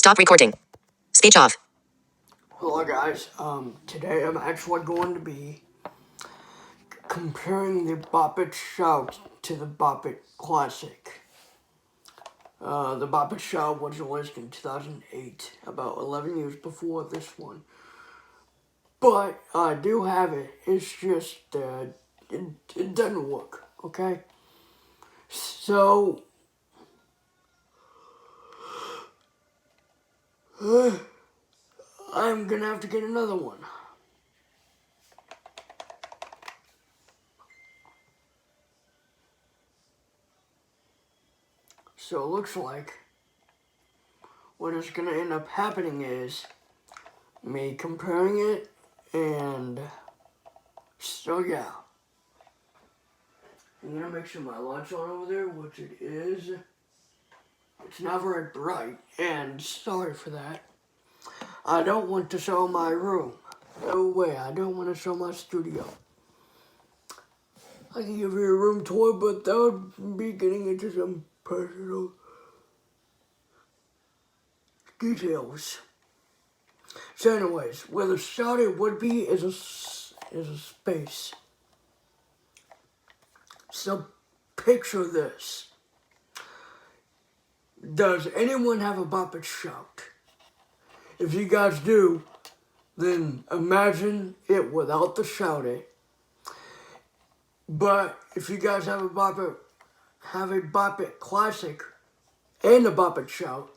Stop recording. Speech off. Hello guys, today I'm actually going to be comparing the Bop It Shout to the Bop It Classic. The Bop It Shout was released in 2008, about 11 years before this one. But I do have it, it's just, it doesn't work, okay? So, I'm gonna have to get another one. So it looks like what is going to end up happening is me comparing it, and so yeah. I'm going to make sure my light's on over there, which it is. It's not very bright, and sorry for that. I don't want to show my room. No way, I don't want to show my studio. I can give you a room tour, but that would be getting into some personal details. So anyways, where the shadow would be is a space. So picture this. Does anyone have a Bop It Shout? If you guys do, then imagine it without the shouting. But if you guys have a Bop It Classic and a Bop It Shout,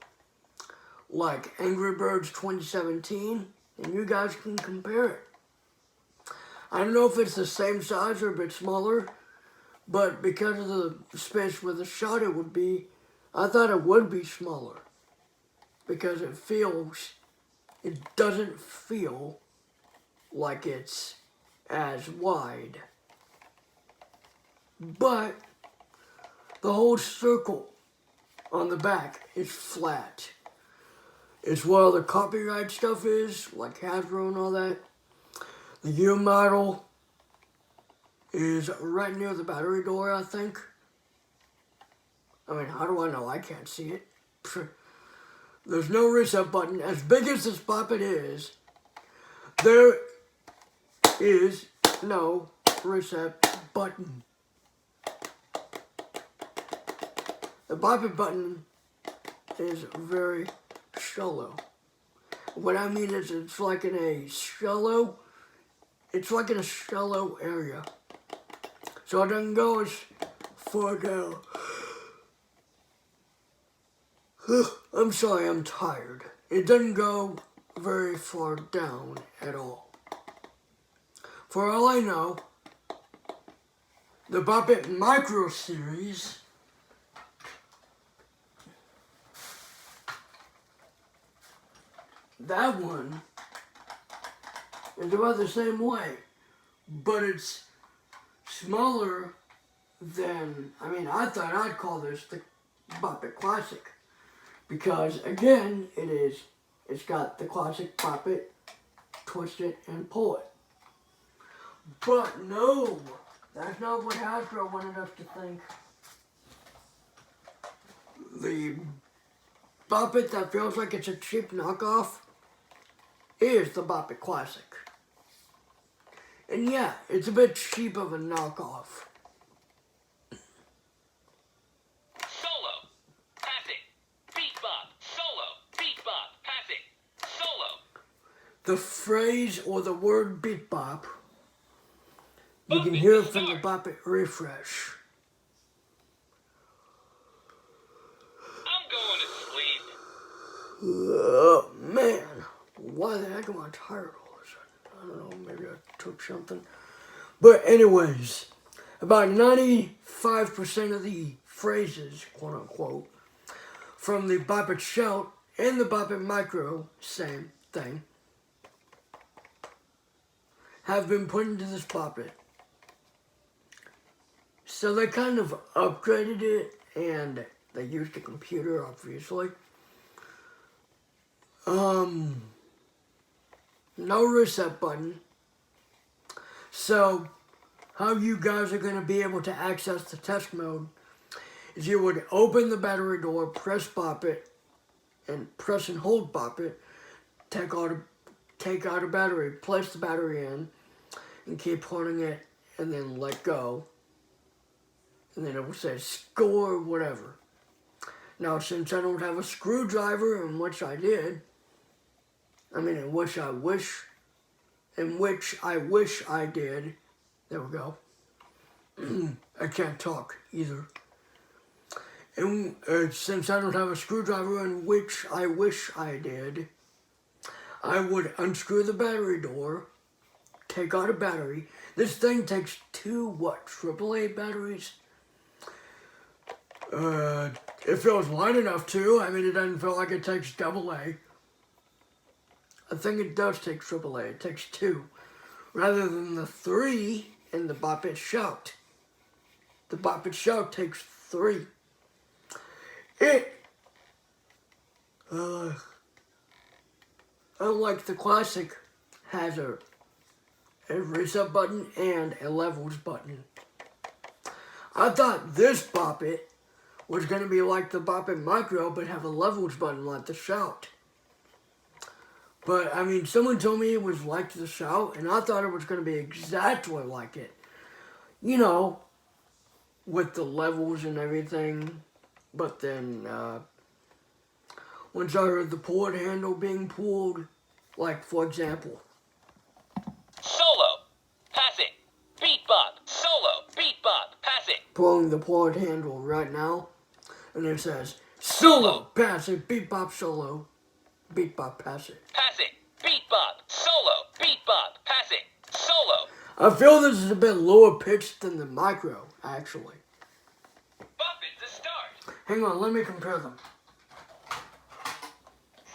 like Angry Birds 2017, then you guys can compare it. I don't know if it's the same size or a bit smaller, but because of the space where the shadow would be, I thought it would be smaller. Because it doesn't feel like it's as wide. But the whole circle on the back is flat. It's where all the copyright stuff is, like Hasbro and all that. The U model is right near the battery door, I think. I mean, how do I know? I can't see it. There's no reset button. As big as this Bop It is, there is no reset button. The Bop It button is very shallow. What I mean is it's like in a shallow area. So it doesn't go as far down. I'm sorry, I'm tired. It doesn't go very far down at all. For all I know, the Bop It Micro series that one is about the same way, but it's smaller than, I thought I'd call this the Bop It Classic. Because, again, it's got the classic Bop It, twist it, and pull it. But no, that's not what Hasbro wanted us to think. The Bop It that feels like it's a cheap knockoff is the Bop It Classic. And yeah, it's a bit cheap of a knockoff. The phrase or the word beat bop, you can hear it from the Bop It refresh. I'm going to sleep. Oh, man. Why the heck am I tired all of a sudden? I don't know, maybe I took something. But anyways, about 95% of the phrases, quote unquote, from the Bop It Shout and the Bop It Micro, same thing, have been put into this Bop It. So they kind of upgraded it, and they used a computer, obviously. No reset button. So how you guys are going to be able to access the test mode is you would open the battery door, press Bop It, and press and hold bop it, take out a battery, place the battery in, and keep holding it, and then let go. And then it will say score whatever. Now, since I don't have a screwdriver, in which I did, in which I wish I did, there we go. I can't talk either. And since I don't have a screwdriver, in which I wish I did, I would unscrew the battery door, take out a battery. This thing takes two, AAA batteries? It feels light enough to. It doesn't feel like it takes AA. I think it does take AAA. It takes two, rather than the 3 in the Bop It Shout. The Bop It Shout takes 3. Unlike the classic, has a reset button and a levels button. I thought this Bop It was going to be like the Bop It Micro, but have a levels button like the Shout. But, someone told me it was like the Shout, and I thought it was going to be exactly like it. With the levels and everything. But then, once I heard the port handle being pulled, like, for example. Solo. Pass it. Beat bop. Solo. Beat bop. Pass it. Pulling the port handle right now. And it says, solo, pass it, beat bop, solo, beat bop, pass it. Pass it. Beat bop. Solo. Beat bop. Pass it. Solo. I feel this is a bit lower pitched than the Micro, actually. Bop it to start. Hang on, let me compare them.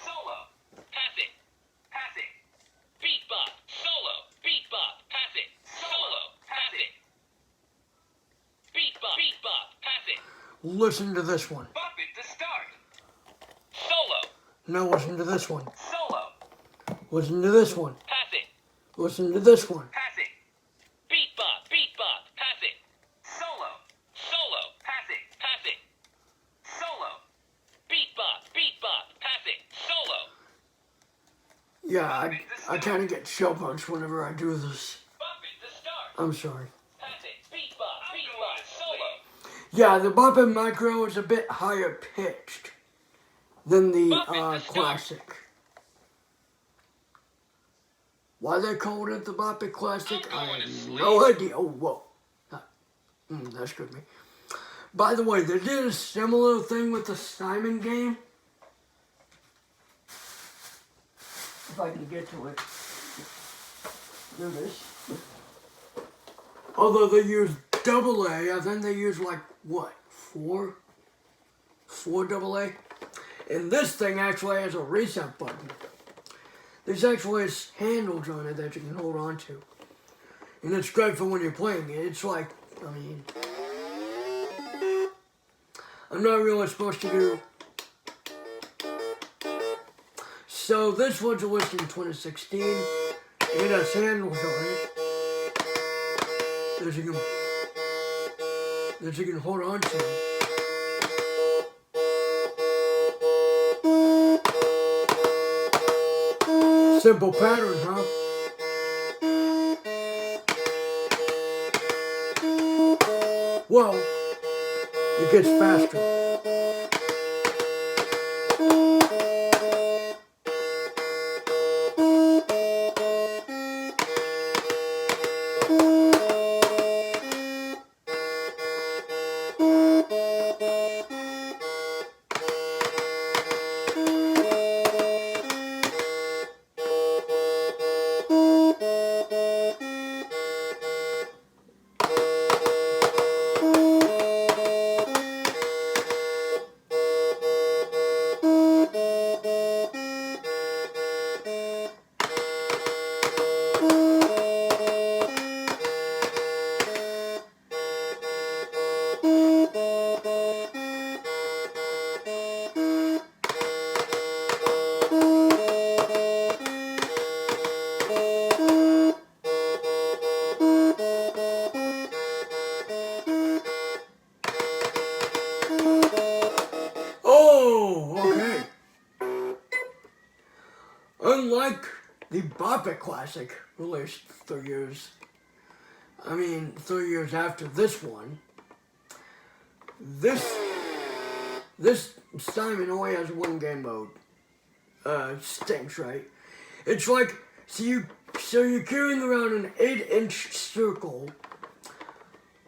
Solo. Pass it. Pass it. Beat bop. Solo. Beat bop. Pass it. Solo. Pass it. Beat bop. Beat bop. Pass it. Listen to this one. Bop it to start. Solo. Now listen to this one. Solo. Listen to this one. Pass it. Listen to this one. Pass it. Beat bop. Beat bop. Pass it. Solo. Solo. Pass it. Pass it. Solo. Beat bop. Beat bop. Pass it. Solo. Yeah, I kind of get shell punched whenever I do this. Bop it to start. I'm sorry. Pass it. Beat bop. Beat bop. Solo. Yeah, the Bop It Micro is a bit higher pitched than the Classic. Why they called it the Bop It Classic, I have no idea. Oh, whoa. That scared me. By the way, they did a similar thing with the Simon game. If I can get to it. There it is. Although they used AA, I think they used like, what, 4 AA? And this thing actually has a reset button. There's actually handles on it that you can hold on to. And it's great for when you're playing it. It's like, I'm not really supposed to do. So this was released in 2016. It has handles on it that you can hold on to. Simple pattern, huh? Well, it gets faster. Unlike the Bop It Classic, released 3 years after this one, this Simon only has one game mode. Stinks, right? It's like, so you're carrying around an 8-inch circle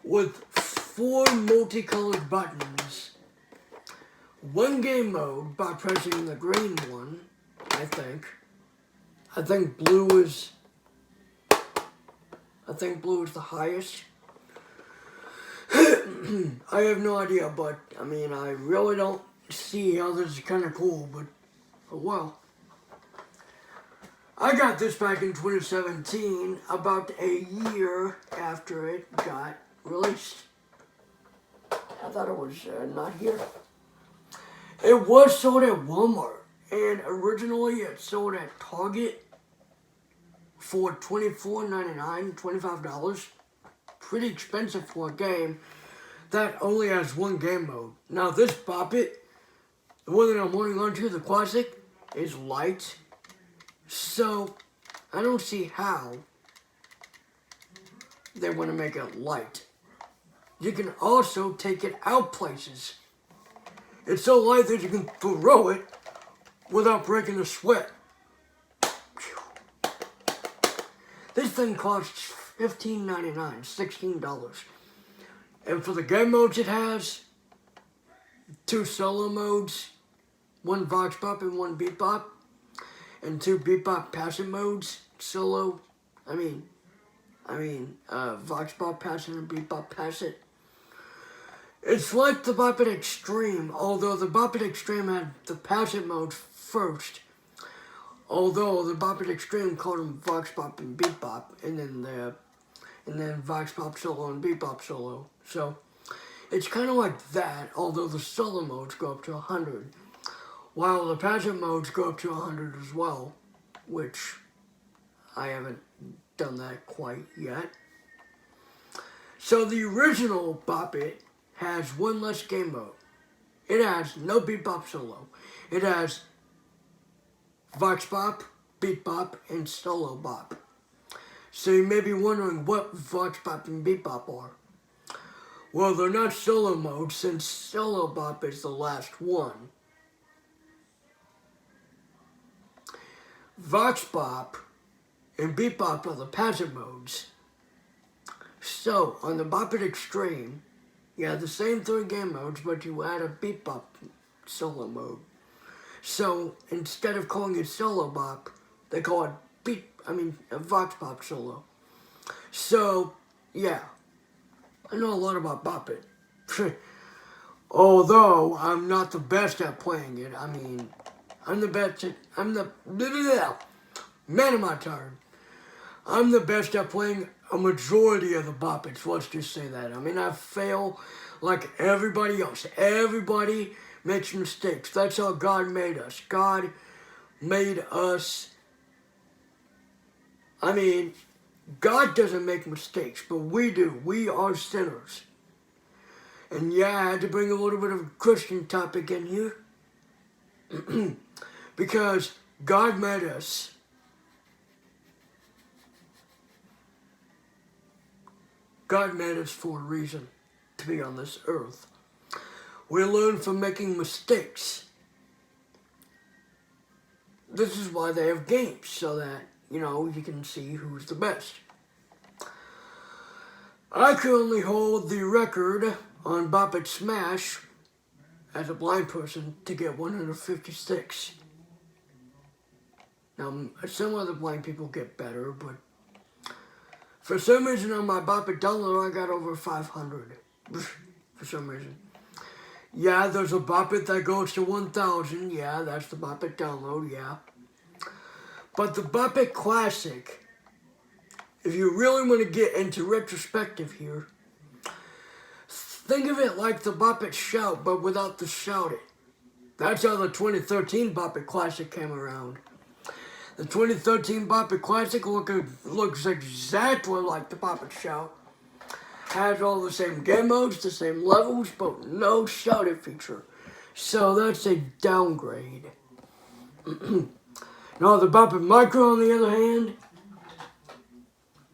with 4 multicolored buttons. One game mode by pressing the green one, I think. I think blue is the highest. I have no idea, but I mean, I really don't see how this is kind of cool, but oh well. I got this back in 2017, about a year after it got released. I thought it was not here. It was sold at Walmart, and originally it sold at Target for $24.99, $25. Pretty expensive for a game that only has one game mode. Now this Bop It, the one that I'm holding on to, the classic, is light. So I don't see how they want to make it light. You can also take it out places. It's so light that you can throw it without breaking a sweat. This thing costs $15.99, $16. And for the game modes it has, 2 solo modes, 1 Vox Pop and 1 Beat Bop, and 2 Beat Bop passive modes, solo, Vox Pop passive and Beat Bop passive. It's like the Bop It Extreme, although the Bop It Extreme had the passive mode first. Although the Bop It Extreme called them Vox Pop and Beat Bop, and then Vox Pop Solo and Beat Bop Solo. So it's kind of like that, although the solo modes go up to 100, while the passive modes go up to 100 as well, which I haven't done that quite yet. So the original Bop It has one less game mode. It has no Beat Bop Solo. It has Vox Bop, Beat Bop, and Solo Bop. So you may be wondering what Vox Bop and Beat Bop are. Well, they're not solo modes, since Solo Bop is the last one. Vox Bop and Beat Bop are the passive modes. So, on the Bop It Extreme, you have the same 3 game modes, but you add a Beat Bop solo mode. So, instead of calling it Solo Bop, they call it a Vox Pop Solo. So, yeah. I know a lot about Bop It. Although, I'm not the best at playing it. I'm the best at... Man, am I tired. I'm the best at playing a majority of the Bop Its, let's just say that. I fail like everybody else. Everybody makes mistakes. That's how God made us. God made us... God doesn't make mistakes, but we do. We are sinners. And yeah, I had to bring a little bit of a Christian topic in here. Because God made us. God made us for a reason to be on this earth. We learn from making mistakes. This is why they have games, so that, you can see who's the best. I currently hold the record on Bop It Smash as a blind person to get 156. Now, some other blind people get better, but for some reason on my Bop It download, I got over 500. For some reason. Yeah, there's a Bop It that goes to 1,000. Yeah, that's the Bop It download, yeah. But the Bop It Classic, if you really want to get into retrospective here, think of it like the Bop It Shout, but without the shouting. That's how the 2013 Bop It Classic came around. The 2013 Bop It Classic looks exactly like the Bop It Shout. Has all the same game modes, the same levels, but no shouting feature. So that's a downgrade. Now the Bop It Micro, on the other hand,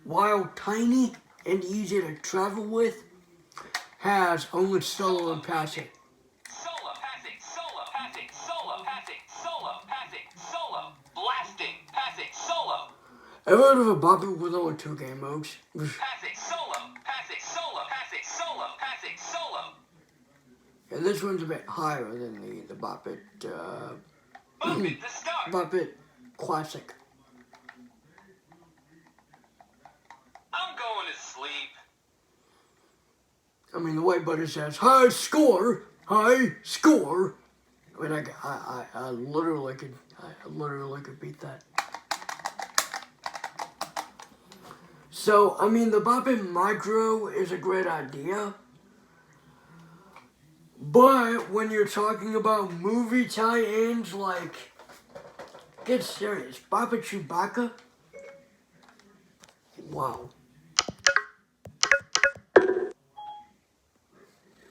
while tiny and easy to travel with, has only solo and passing. Solo, passing, solo, passing, solo, passing, solo, passing, solo, blasting, passing, solo, Ever heard of a Bop It with only 2 game modes? passing, solo, passing, solo, passing, solo, passing, solo. Yeah, this one's a bit higher than the Bop It, Bump it to start. Bop It Classic. I'm going to sleep. I mean, the way Buddy says, high score, high score. I mean, I literally could beat that. So, I mean, the Bop It Micro is a great idea. But when you're talking about movie tie-ins, like, get serious. Bop It Chewbacca? Wow.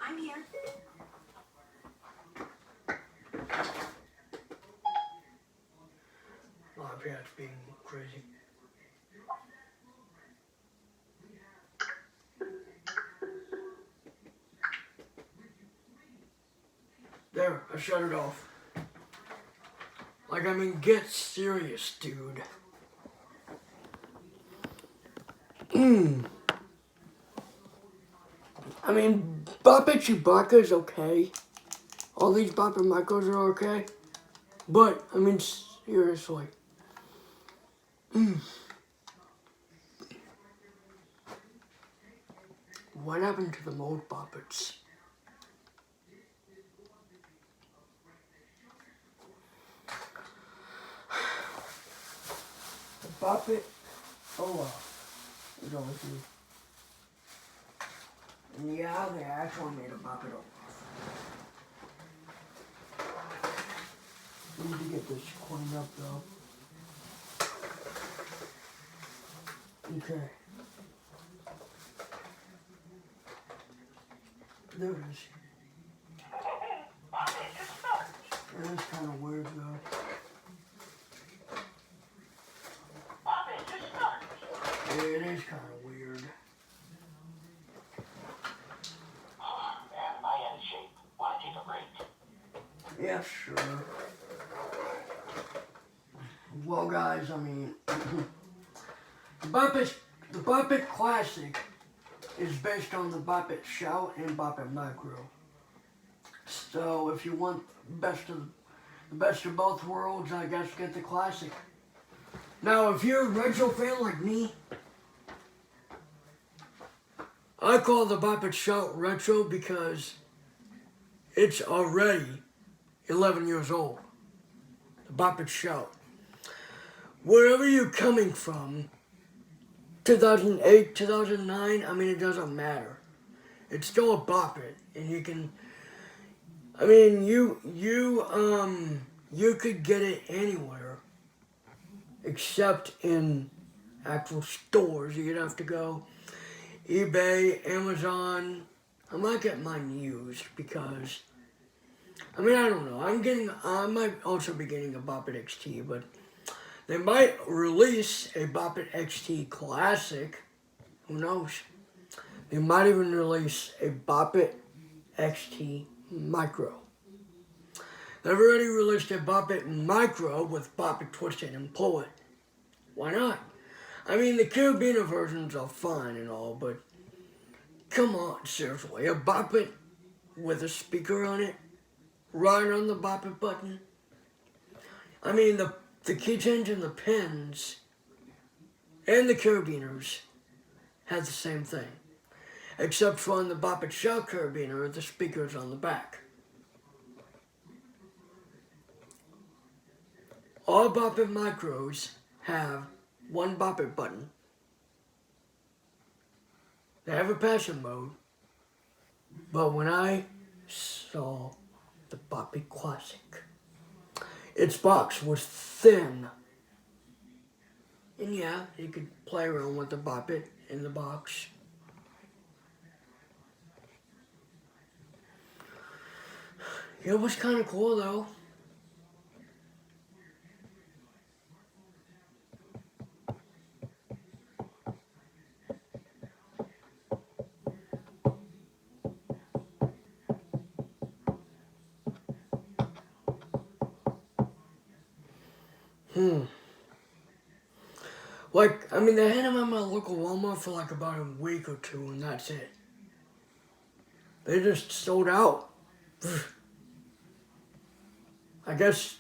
I'm here. My parents being crazy. There, I shut it off. Like, I mean, get serious, dude. I mean, Bop It Chewbacca is okay. All these Bop It Micros are okay. But, I mean, seriously. What happened to the mold Bop Its? The Bop It, oh wow, is over here. And yeah, they actually made a Bop It Olaf. I need to get this cleaned up though. Okay. There it is. It is kind of weird though. It is kind of weird. Man, am I out of shape? Want to take a break? Yeah, sure. Well, guys, I mean, the Bop It Classic is based on the Bop It Shout and Bop It Micro. So, if you want the best of both worlds, I guess get the Classic. Now, if you're a retro fan like me, I call the Bop It Shout retro because it's already 11 years old. The Bop It Shout. Wherever you're coming from, 2008, 2009, I mean, it doesn't matter. It's still a Bop It, and you can, I mean, you could get it anywhere, except in actual stores. You'd have to go eBay, Amazon. I might get mine used because, I mean, I don't know. I might also be getting a Bop It XT, but they might release a Bop It XT Classic. Who knows? They might even release a Bop It XT Micro. They've already released a Bop It Micro with Bop It Twist It and Pull It. Why not? I mean, the Carabiner versions are fine and all, but come on, seriously. A Bop It with a speaker on it, right on the Bop It button. I mean, the keychains and the pins and the carabiners had the same thing. Except for on the Bop It Shout carabiner, the speaker's on the back. All Bop It Micros have one Bop It button. They have a passion mode. But when I saw the Bop It Classic, its box was thin. And yeah, you could play around with the Bop It in the box. It was kind of cool though. Like, I mean, they had them at my local Walmart for like about a week or two, and that's it. They just sold out. I guess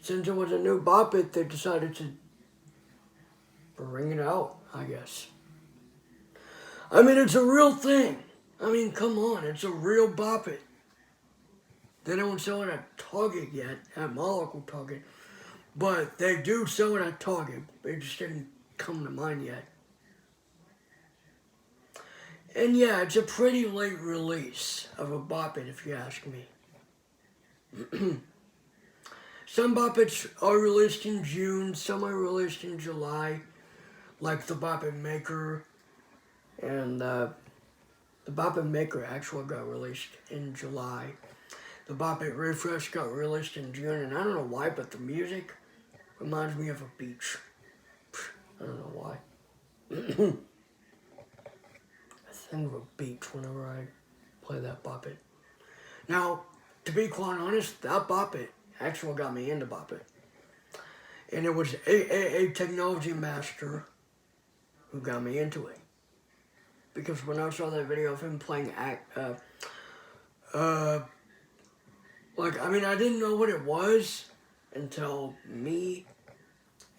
since it was a new Bop It, they decided to bring it out, I guess. I mean, it's a real thing. I mean, come on, it's a real Bop It. They don't sell it at Target yet, at my local Target. But they do sell it at Target. They just didn't come to mind yet. And yeah, it's a pretty late release of a Bop It, if you ask me. Some Bop Its are released in June, some are released in July, like the Bop It Maker. And the Bop It Maker actually got released in July. The Bop It Refresh got released in June, and I don't know why, but the music reminds me of a beach. I don't know why. I think of a beach whenever I play that Bop It. Now, to be quite honest, that Bop It actually got me into Bop It. And it was a technology master who got me into it. Because when I saw that video of him playing like, I mean, I didn't know what it was until me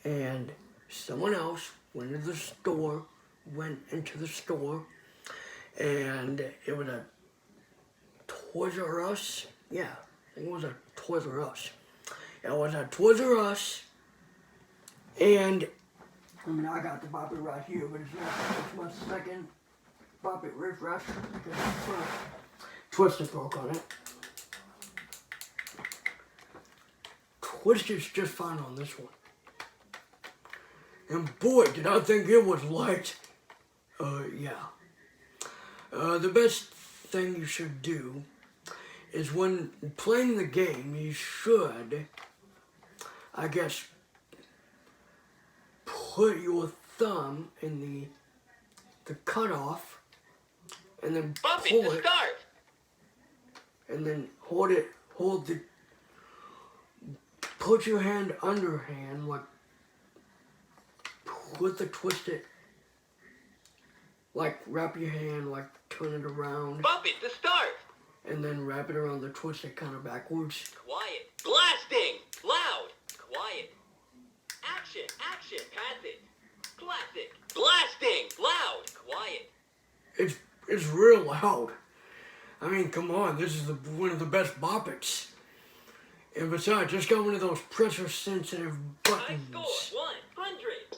and someone else went into the store, and it was a Toys R Us. Yeah, I think it was a Toys R Us. It was a Toys R Us, and I mean, I got the Bop It right here, but it's my second Bop It Refresh because Twisted broke on it. Twisted's just fine on this one. And boy, did I think it was light. Yeah. The best thing you should do is when playing the game, you should, I guess, put your thumb in the cutoff and then Bop pull It to it, start. and then put your hand underhand, like, put the Twisted, like, wrap your hand, like, turn it around, Bop It to start. and then wrap it around the Twisted kind of backwards. Quiet. Blasting. Loud. Quiet. Action. Action. Pass it. Classic. Blasting. Loud. Quiet. It's real loud. I mean, come on, this is one of the best Bop Its. And besides, just got one of those pressure-sensitive High buttons. score. 100.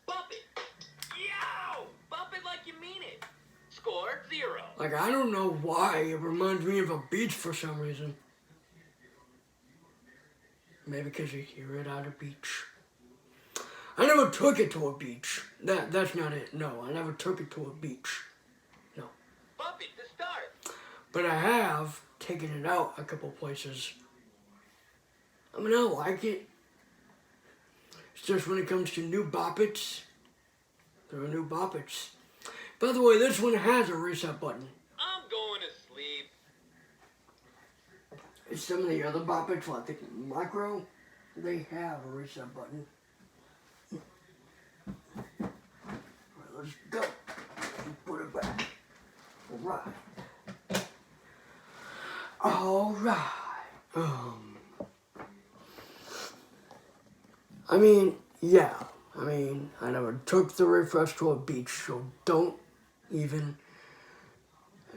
Bop It. Yow. Bop It like you mean it. Score 0. Like, I don't know why, it reminds me of a beach for some reason. Maybe because you hear it at a beach. I never took it to a beach. That's not it. No, I never took it to a beach. No. Bop It to start. But I have taken it out a couple places. I mean, I like it. It's just when it comes to new Bop Its, there are new Bop Its. By the way, this one has a reset button. I'm going to sleep. It's some of the other Bop Its, like the Micro, they have a reset button. Alright, let's go. Put it back. Alright. I mean, yeah. I mean, I never took the refresh to a beach, so don't even.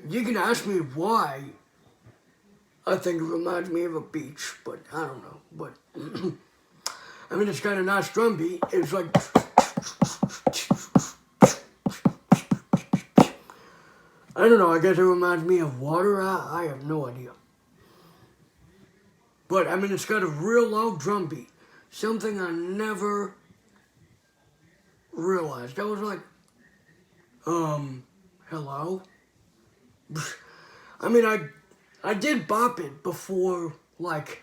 You can ask me why I think it reminds me of a beach, but I don't know. But I mean, it's got a nice drum beat. It's like. I don't know, I guess it reminds me of water. I have no idea. But, I mean, it's got a real low drum beat. Something I never realized. I was like, hello? I mean, I did Bop It before, like,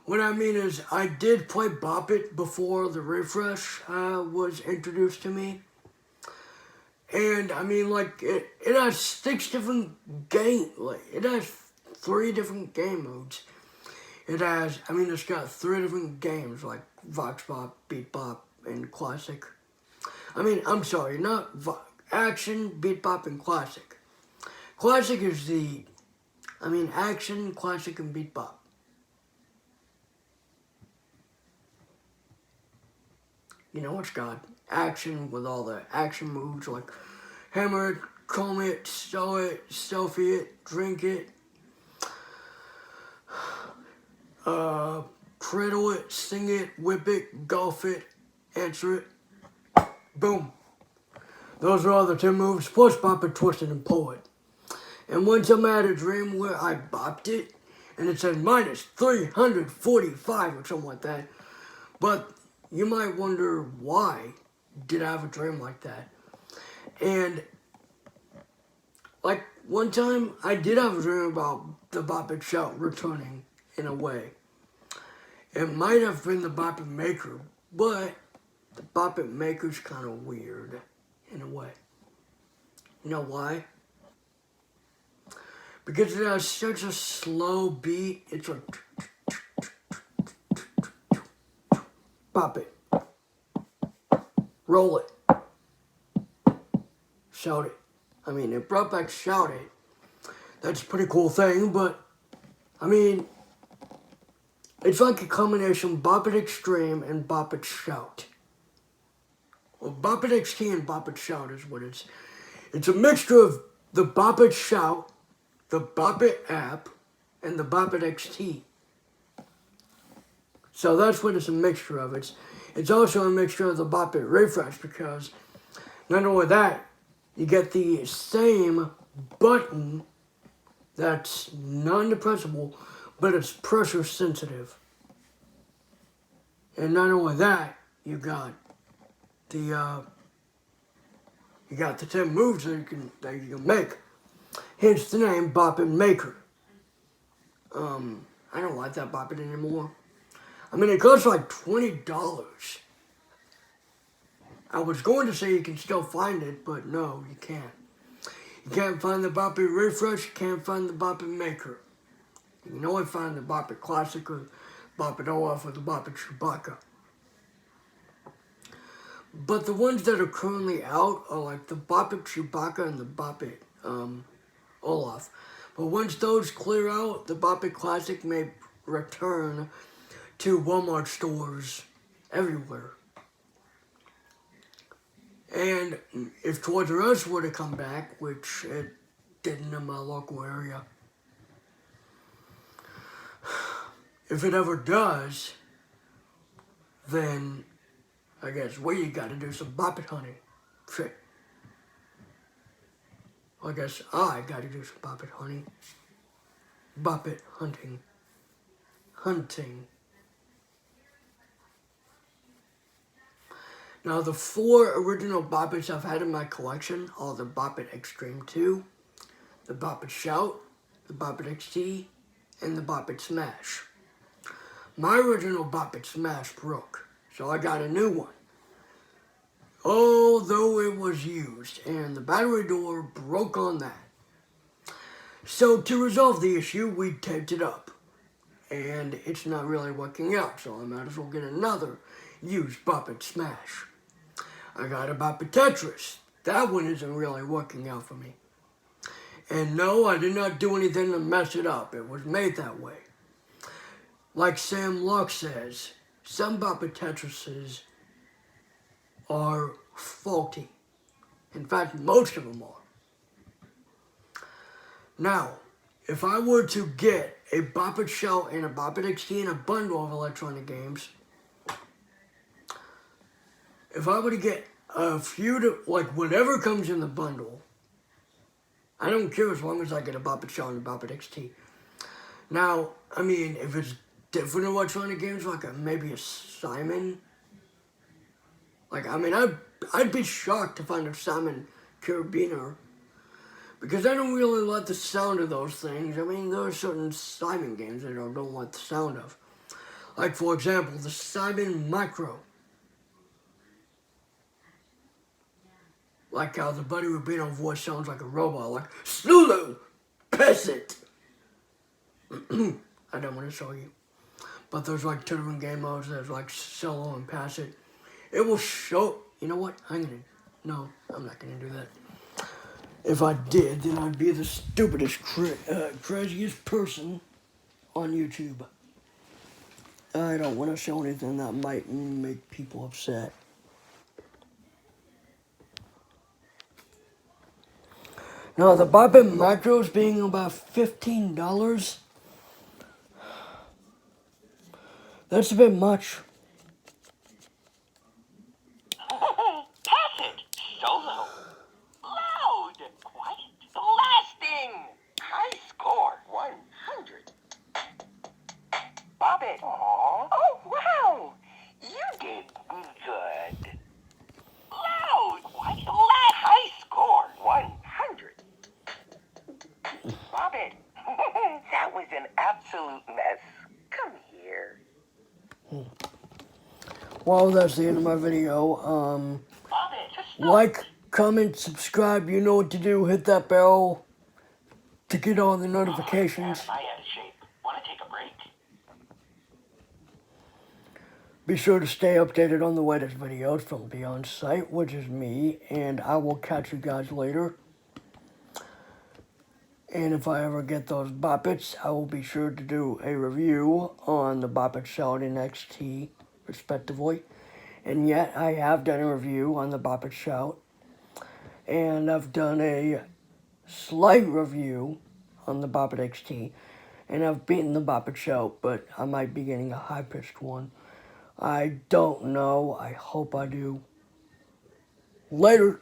what I mean is I did play Bop It before the refresh was introduced to me. And, I mean, like, it has 6 different it has 3 different game modes. It has, I mean, it's got 3 different games like Vox Bop, Beat Bop, and Classic. I mean, I'm sorry, not Action, Beat Bop, and Classic. Classic is Action, Classic, and Beat Bop. You know, it's got action with all the action moves like hammer it, comb it, sew it, selfie it, drink it, cradle it, sing it, whip it, golf it, answer it. Boom. Those are all the 10 moves, plus bop it, twist it, and pull it. And once I had a dream where I bopped it, and it said minus 345 or something like that. But you might wonder, why did I have a dream like that? And like one time I did have a dream about the Bop It Shout returning in a way. It might have been the Bop It Maker, but the Bop It Maker's kind of weird in a way. You know why? Because it has such a slow beat. It's like bop it, roll it, shout it. I mean, it brought back Shout It. That's a pretty cool thing, but I mean, it's like a combination Bop It Extreme and Bop It Shout. Well, Bop It XT and Bop It Shout is what it's. It's a mixture of the Bop It Shout, the Bop It app, and the Bop It XT. So that's what it's a mixture of. It's also a mixture of the Bop It Refresh, because not only that, you get the same button that's non-depressible, but it's pressure sensitive. And not only that, you got the 10 moves that you can make. Hence the name Bop It Maker. I don't like that Bop It anymore. I mean, it costs like $20. I was going to say you can still find it, but no, you can't. You can't find the Bop It Refresh, you can't find the Bop It Maker. You can only find the Bop It Classic or Bop It Olaf or the Bop It Chewbacca. But the ones that are currently out are like the Bop It Chewbacca and the Bop It Olaf. But once those clear out, the Bop It Classic may return to Walmart stores everywhere. And if Toys R Us were to come back, which it didn't in my local area, if it ever does, then I guess we gotta do some Bop It hunting. Shit. I guess I gotta do some Bop It hunting. Bop It hunting. Hunting. Now, the 4 original Bop Its I've had in my collection are the Bop It Extreme 2, the Bop It Shout, the Bop It XT, and the Bop It Smash. My original Bop It Smash broke, so I got a new one. Although it was used, and the battery door broke on that. So to resolve the issue, we taped it up. And it's not really working out, so I might as well get another used Bop It Smash. I got a Bop It Tetris. That one isn't really working out for me. And no, I did not do anything to mess it up. It was made that way. Like Sam Locke says, some Bop It Tetrises are faulty. In fact, most of them are. Now, if I were to get a Bop It Shout and a Bop It XT and a bundle of electronic games, if I were to get a few, like whatever comes in the bundle, I don't care as long as I get a Bop It Shout and a Bop It XT. Now, I mean, if it's different electronic games, like maybe a Simon, like, I mean, I'd be shocked to find a Simon Carabiner, because I don't really like the sound of those things. I mean, there are certain Simon games that I don't like the sound of. Like, for example, the Simon Micro. Like how the Buddy Rubino voice sounds like a robot, like, Sulu, pass it. I don't want to show you. But there's like two different game modes. There's like solo and pass it. It will show. You know what? No, I'm not gonna do that. If I did, then I'd be the stupidest, craziest person on YouTube. I don't want to show anything that might make people upset. Now, the Bop It Macros being about $15, that's a bit much. Pass it. Solo. Loud. Quiet. Blasting. High score. 100. Bop it. Oh, wow. You did good. Loud. Quiet. High score. 100. Bop it. That was an absolute mess. Come here. Well, that's the end of my video. Bop it. Just Like, comment, subscribe. You know what to do. Hit that bell to get all the notifications. my head of shape. Want to take a break? Be sure to stay updated on the latest videos from Beyond Sight, which is me, and I will catch you guys later. And if I ever get those Bop Its, I will be sure to do a review on the Bop It Shout and XT, respectively. And yet, I have done a review on the Bop It Shout, and I've done a slight review on the Bop It XT, and I've beaten the Bop It Shout, but I might be getting a high-pitched one. I don't know. I hope I do. Later.